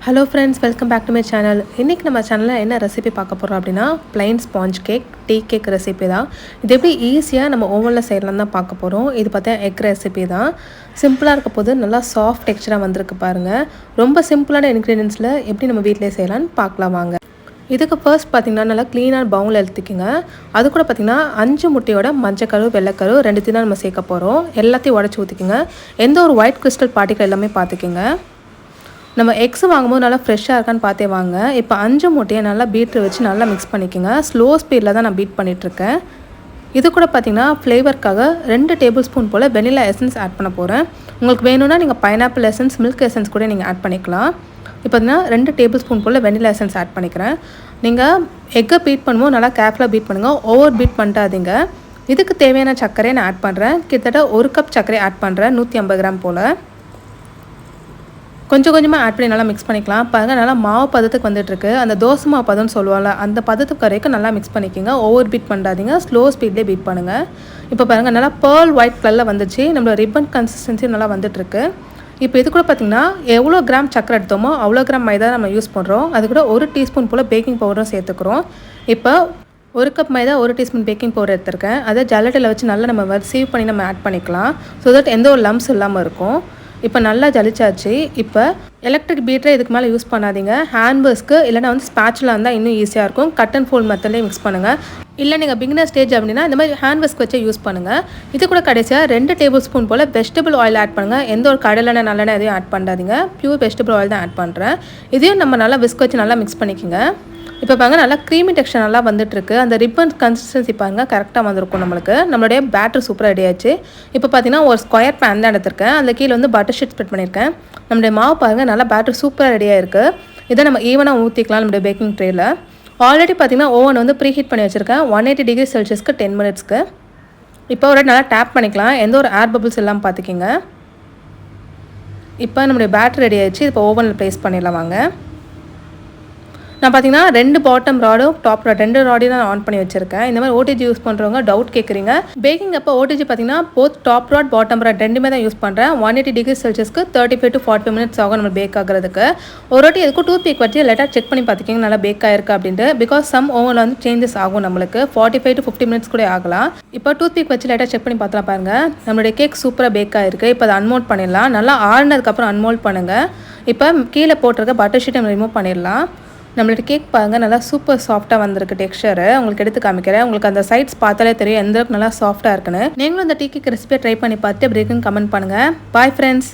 Hello friends, welcome back to my channel. இன்னைக்கு நம்ம சேனல்ல என்ன ரெசிபி பார்க்க போறோம் அப்படினா plain sponge cake, tea cake recipe தான். இது எப்படி ஈஸியா நம்ம ஓவன்ல செய்யலாம் தான் பார்க்க போறோம். இது பார்த்தா எக் ரெசிபி தான். சிம்பிளா இருக்க போது நல்லா சாஃப்ட் டெக்ஸ்சரா வந்திருக்கு பாருங்க. ரொம்ப சிம்பிளான இன்கிரிடியன்ட்ஸ்ல எப்படி நம்ம வீட்லயே செய்யலாம்னு பார்க்கலாம் வாங்க. இதுக்கு ஃபர்ஸ்ட் பாத்தீங்கன்னா நல்லா க்ளீனான பவுல் எடுத்துக்கங்க. அது கூட பாத்தீங்கன்னா 5 முட்டையோட மஞ்சக்கரு வெள்ளைக்கரு ரெண்டுத்தையும் நம்ம சேர்க்க போறோம். எல்லாத்தையும் உடைச்சு ஊத்திக்கங்க. எந்த ஒரு ஒயிட் கிறிஸ்டல் பார்ட்டிகல் எல்லாமே பாத்துக்கங்க. நம்ம எக்ஸ் வாங்கும்போது நல்லா ஃப்ரெஷ்ஷாக இருக்கான்னு பார்த்தே வாங்க. இப்போ 5 முட்டையை நல்லா பீட்டர் வச்சு நல்லா மிக்ஸ் பண்ணிக்கோங்க. ஸ்லோ ஸ்பீடில் தான் நான் பீட் பண்ணிகிட்ருக்கேன். இது கூட பார்த்திங்கன்னா ஃப்ளேவருக்காக 2 டேபிள் ஸ்பூன் போல் வெனிலா எசன்ஸ் ஆட் பண்ண போகிறேன். உங்களுக்கு வேணும்னா நீங்கள் பைனாப்பிள் எசன்ஸ் மில்க் எசன்ஸ் கூட நீங்கள் ஆட் பண்ணிக்கலாம். இப்போ பார்த்தீங்கன்னா 2 டேபிள் ஸ்பூன் போல் வெனிலா எசன்ஸ் ஆட் பண்ணிக்கிறேன். நீங்கள் எக்கை பீட் பண்ணும்போது நல்லா கேர்ஃபுல்லாக பீட் பண்ணுங்கள். ஓவர் பீட் பண்ணிட்டாதீங்க. இதுக்கு தேவையான சர்க்கரையை நான் ஆட் பண்ணுறேன். கிட்டத்தட்ட 1 கப் சர்க்கரை ஆட் பண்ணுறேன், 150 கிராம் போல். கொஞ்சம் கொஞ்சமாக ஆட் பண்ணி நல்லா மிக்ஸ் பண்ணிக்கலாம். பாருங்கள் நல்லா மாவு பதத்துக்கு வந்துட்டுருக்கு. அந்த தோசை மாவு பதம்னு சொல்லுவாங்கள்ல, அந்த பதத்துக்கு வரைக்கும் நல்லா மிக்ஸ் பண்ணிக்கோங்க. ஓவர் பீட் பண்ணாதீங்க, ஸ்லோ ஸ்பீட்லேயே பீட் பண்ணுங்கள். இப்போ பாருங்கள் நல்லா பேர்ல் ஒயிட் கலரில் வந்துச்சு. நம்மளோட ரிப்பன் கன்சிஸ்டன்சி நல்லா வந்துட்டுருக்கு. இப்போ இது கூட பார்த்திங்கன்னா எவ்வளோ கிராம் சக்கரை எடுத்தோமோ அவ்வளோ கிராம் மைதா நம்ம யூஸ் பண்ணுறோம். அது கூட 1 டீஸ்பூன் போல் பேக்கிங் பவுடரும் சேர்த்துக்கிறோம். இப்போ 1 கப் மைதா 1 டீஸ்பூன் பேக்கிங் பவுடர் எடுத்துருக்கேன். அதை ஜல்லட்டில் வச்சு நல்லா நம்ம சீவ் பண்ணி நம்ம ஆட் பண்ணிக்கலாம். ஸோ தட் எந்த ஒரு லம்ஸ் இல்லாமல் இருக்கும். இப்போ நல்லா ஜலிச்சாச்சு. இப்போ எலக்ட்ரிக் பீட்டரை இதுக்கு மேலே யூஸ் பண்ணாதீங்க. ஹேண்ட்பர்ஸ்க்கு இல்லைனா ஸ்பேச்சுலா இருந்தால் இன்னும் ஈஸியாக இருக்கும். கட் அண்ட் ஃபோல்ட் மெத்தட்லேயே மிக்ஸ் பண்ணுங்கள். இல்லை நீங்கள் பிகினர் ஸ்டேஜ் அப்படின்னா இந்த மாதிரி ஹேண்ட்பர்ஸ்க்கு வச்சு யூஸ் பண்ணுங்கள். இது கூட கடைசியாக 2 டேபிள் ஸ்பூன் போல் வெஜிடபிள் ஆயில் ஆட் பண்ணுங்கள். எந்த ஒரு கடலெண்ணெய் நல்லெண்ணெய் எதையும் ஆட் பண்ணாதீங்க. பியூர் வெஜிடபிள் ஆயில் தான் ஆட் பண்ணுறேன். இதையும் நம்ம நல்லா விஸ்க் வச்சு நல்லா மிக்ஸ் பண்ணிக்கோங்க. இப்போ பாருங்க நல்லா க்ரீமி டெக்ஸ்சர் நல்லா வந்துட்டுருக்கு. அந்த ரிப்பன் கன்சிஸ்டன்சி பாருங்கள் கரெக்டாக வந்திருக்கும் நம்மளுக்கு. நம்மளுடைய பேட்டர் சூப்பராக ரெடி ஆச்சு. இப்போ பார்த்தீங்கன்னா ஒரு ஸ்கொயர் பேன் தான் எடுத்திருக்கேன். அந்த கீழே பட்டர் ஷீட் ஸ்ப்ரெட் பண்ணியிருக்கேன். நம்மளுடைய மாவு பாருங்கள் நல்லா பேட்டர் சூப்பராக ரெடியாக இருக்குது. இதை நம்ம ஈவனாக ஊற்றிக்கலாம் நம்மளுடைய பேக்கிங் ட்ரேயில். ஆல்ரெடி பார்த்தீங்கன்னா ஓவன் ப்ரீ ஹீட் பண்ணி வச்சுருக்கேன் 180 டிகிரி செல்சியஸ்க்கு 10 மினிட்ஸ்க்கு. இப்போ ஒரு நல்லா டேப் பண்ணிக்கலாம். எந்த ஒரு ஏர் பபிள்ஸ் எல்லாம் பார்த்துக்கிங்க. இப்போ நம்மளுடைய பேட்டர் ரெடி ஆயிடுச்சு. இப்போ ஓவனில் ப்ளேஸ் பண்ணிடலாம் வாங்க. நான் பார்த்தீங்கன்னா 2 பாட்டம் ராடும் டாப் ராட் 2 ராடையும் நான் ஆன் பண்ணி வச்சிருக்கேன். இந்த மாதிரி ஓடிஜி யூஸ் பண்ணுறவங்க டவுட் கேட்குறீங்க. பேக்கிங் அப்போ ஓடிஜி பார்த்தீங்கன்னா both top rod bottom rod ரெண்டுமே தான் யூஸ் பண்ணுறேன். 180 டிகிரி செல்சியஸ்க்கு 35 to 45 மினிட்ஸ் ஆகும் நம்ம பேக் ஆகிறதுக்கு. ஒரு வாட்டி எதுக்கும் டூத் பிக் வச்சு லேட்டாக செக் பண்ணி பார்த்துக்கிங்க நல்லா பேக் ஆயிருக்கு அப்படின்ட்டு. பிகாஸ் சம் ஓவனில் சேஞ்சஸ் ஆகும் நம்மளுக்கு. 45 to 50 மினிட்ஸ் கூட ஆகலாம். இப்போ டூத் பிக் வச்சு லேட்டாக செக் பண்ணி பார்த்தலாம் பாருங்கள். நம்மளுடைய கேக் சூப்பராக பேக் ஆயிருக்கு. இப்போ அதை அன்மோல்ட் பண்ணிடலாம். நல்லா ஆறுனதுக்கப்புறம் அன்மோல்ட் பண்ணுங்கள். இப்போ கீழே போட்டிருக்க பட்டர் ஷீட்டை ரிமூவ் பண்ணிடலாம். நம்மளோட கேக் பாருங்கள் நல்லா சூப்பர் சாஃப்டாக வந்திருக்கு டெக்ஸ்சரு. உங்களுக்கு எடுத்து காமிக்கிறேன். உங்களுக்கு அந்த சைட்ஸ் பார்த்தாலே தெரியும் எந்த அளவுக்கு நல்லா சாஃப்டாக இருக்குன்னு. நீங்களும் இந்த டீ கேக் ரெசிபியை ட்ரை பண்ணி பார்த்துட்டு அப்படி இருக்குன்னு கமெண்ட் பண்ணுங்கள். Bye friends.